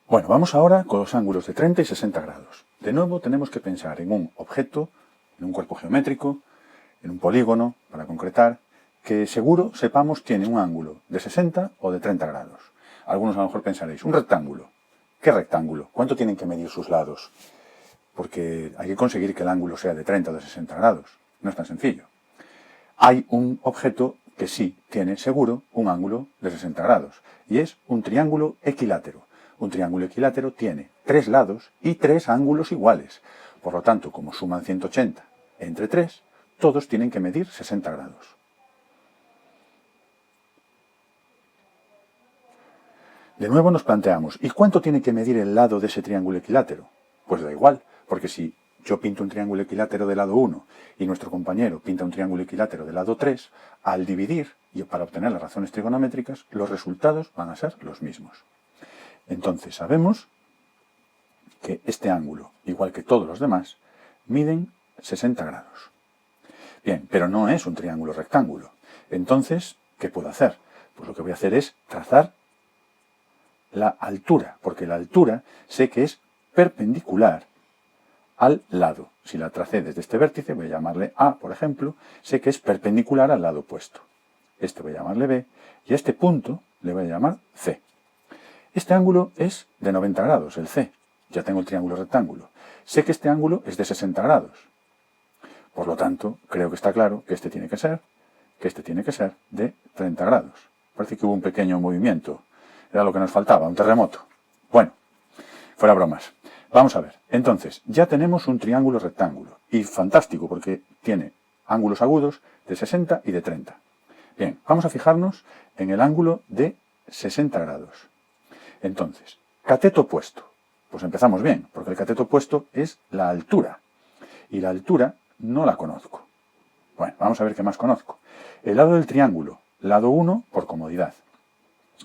Bueno, vamos ahora con los ángulos de 30 y 60 grados. De nuevo tenemos que pensar en un objeto, en un cuerpo geométrico, en un polígono, para concretar, que seguro sepamos tiene un ángulo de 60 o de 30 grados. Algunos a lo mejor pensaréis, un rectángulo. ¿Qué rectángulo? ¿Cuánto tienen que medir sus lados? Porque hay que conseguir que el ángulo sea de 30 o de 60 grados. No es tan sencillo. Hay un objeto que sí tiene seguro un ángulo de 60 grados, y es un triángulo equilátero. Un triángulo equilátero tiene 3 lados y 3 ángulos iguales. Por lo tanto, como suman 180 entre 3, todos tienen que medir 60 grados. De nuevo nos planteamos, ¿y cuánto tiene que medir el lado de ese triángulo equilátero? Pues da igual, porque si yo pinto un triángulo equilátero del lado 1 y nuestro compañero pinta un triángulo equilátero del lado 3, al dividir y para obtener las razones trigonométricas, los resultados van a ser los mismos. Entonces sabemos que este ángulo, igual que todos los demás, miden 60 grados. Bien, pero no es un triángulo rectángulo. Entonces, ¿qué puedo hacer? Pues lo que voy a hacer es trazar la altura, porque la altura sé que es perpendicular al lado. Si la tracé desde este vértice, voy a llamarle A, por ejemplo, sé que es perpendicular al lado opuesto. Este voy a llamarle B, y a este punto le voy a llamar C. Este ángulo es de 90 grados, el C. Ya tengo el triángulo rectángulo. Sé que este ángulo es de 60 grados. Por lo tanto, creo que está claro que este tiene que ser de 30 grados. Parece que hubo un pequeño movimiento. Era lo que nos faltaba, un terremoto. Bueno, fuera bromas. Vamos a ver. Entonces, ya tenemos un triángulo rectángulo. Y fantástico, porque tiene ángulos agudos de 60 y de 30. Bien, vamos a fijarnos en el ángulo de 60 grados. Entonces, cateto opuesto. Pues empezamos bien, porque el cateto opuesto es la altura. Y la altura no la conozco. Bueno, vamos a ver qué más conozco. El lado del triángulo, lado 1 por comodidad.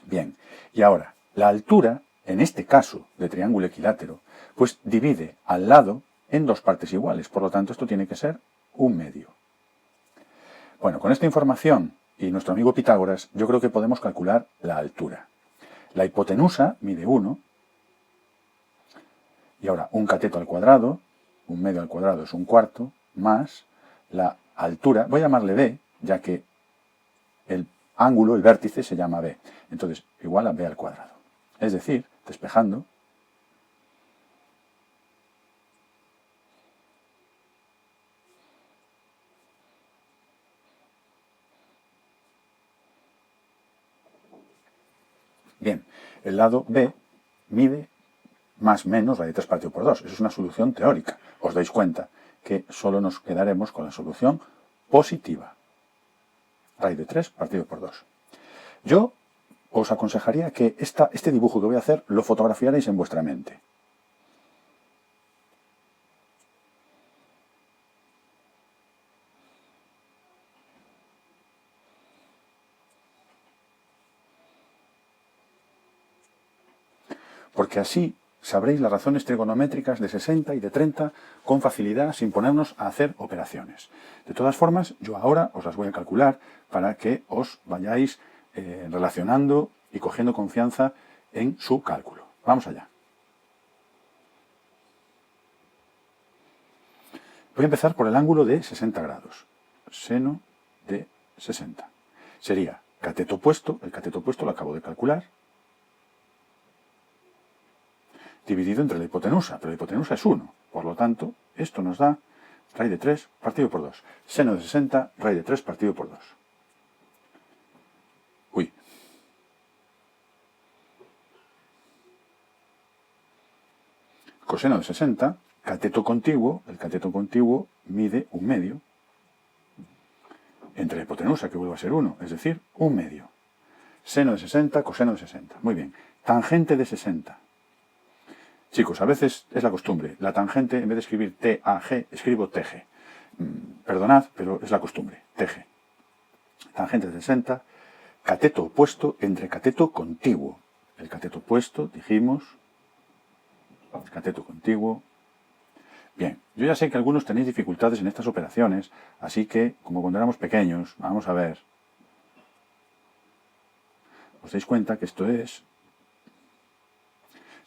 Bien, y ahora, la altura, en este caso de triángulo equilátero, pues divide al lado en dos partes iguales. Por lo tanto, esto tiene que ser un medio. Bueno, con esta información y nuestro amigo Pitágoras, yo creo que podemos calcular la altura. La hipotenusa mide 1, y ahora un cateto al cuadrado, un medio al cuadrado es un cuarto, más la altura, voy a llamarle B, ya que el ángulo, el vértice, se llama B. Entonces, igual a B al cuadrado. Es decir, despejando, bien, el lado B mide más menos raíz de 3 partido por 2. Eso es una solución teórica. Os dais cuenta que solo nos quedaremos con la solución positiva. Raíz de 3 partido por 2. Yo os aconsejaría que este dibujo que voy a hacer lo fotografiarais en vuestra mente. Porque así sabréis las razones trigonométricas de 60 y de 30 con facilidad sin ponernos a hacer operaciones. De todas formas, yo ahora os las voy a calcular para que os vayáis relacionando y cogiendo confianza en su cálculo. Vamos allá. Voy a empezar por el ángulo de 60 grados. Seno de 60. Sería cateto opuesto, el cateto opuesto lo acabo de calcular, dividido entre la hipotenusa, pero la hipotenusa es 1. Por lo tanto, esto nos da raíz de 3 partido por 2. Seno de 60, raíz de 3 partido por 2. Uy. Coseno de 60, cateto contiguo, el cateto contiguo mide un medio entre la hipotenusa, que vuelve a ser 1, es decir, un medio. Seno de 60, coseno de 60. Muy bien. Tangente de 60. Chicos, a veces es la costumbre. La tangente, en vez de escribir TAG, escribo TG. Perdonad, pero es la costumbre. TG. Tangente de 60. Cateto opuesto entre cateto contiguo. El cateto opuesto, dijimos. Cateto contiguo. Bien, yo ya sé que algunos tenéis dificultades en estas operaciones, así que, como cuando éramos pequeños, vamos a ver. Os dais cuenta que esto es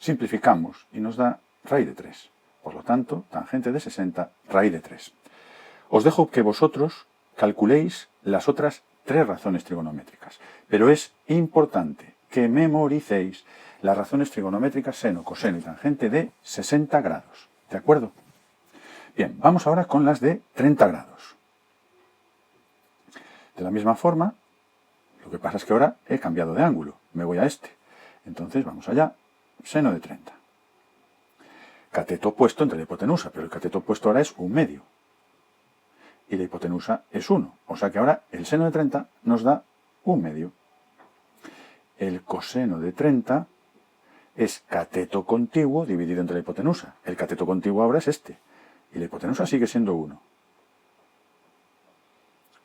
simplificamos y nos da raíz de 3. Por lo tanto, tangente de 60, raíz de 3. Os dejo que vosotros calculéis las otras 3 razones trigonométricas, pero es importante que memoricéis las razones trigonométricas seno, coseno y tangente de 60 grados. ¿De acuerdo? Bien, vamos ahora con las de 30 grados. De la misma forma, lo que pasa es que ahora he cambiado de ángulo. Me voy a este. Entonces vamos allá. Seno de 30. Cateto opuesto entre la hipotenusa, pero el cateto opuesto ahora es 1/2. Y la hipotenusa es 1. O sea que ahora el seno de 30 nos da 1/2. El coseno de 30 es cateto contiguo dividido entre la hipotenusa. El cateto contiguo ahora es este. Y la hipotenusa sigue siendo 1.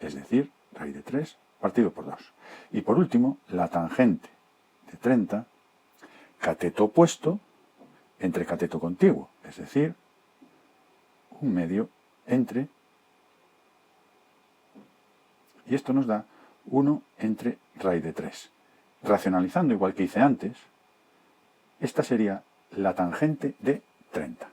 Es decir, raíz de 3 partido por 2. Y por último, la tangente de 30, cateto opuesto entre cateto contiguo. Es decir, 1/2 entre... Y esto nos da 1 entre raíz de 3. Racionalizando igual que hice antes, esta sería la tangente de 30.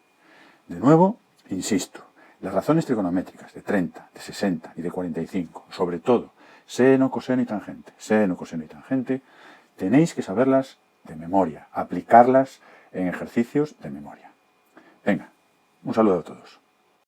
De nuevo, insisto, las razones trigonométricas de 30, de 60 y de 45, sobre todo seno, coseno y tangente, tenéis que saberlas de memoria, aplicarlas en ejercicios de memoria. Venga, un saludo a todos.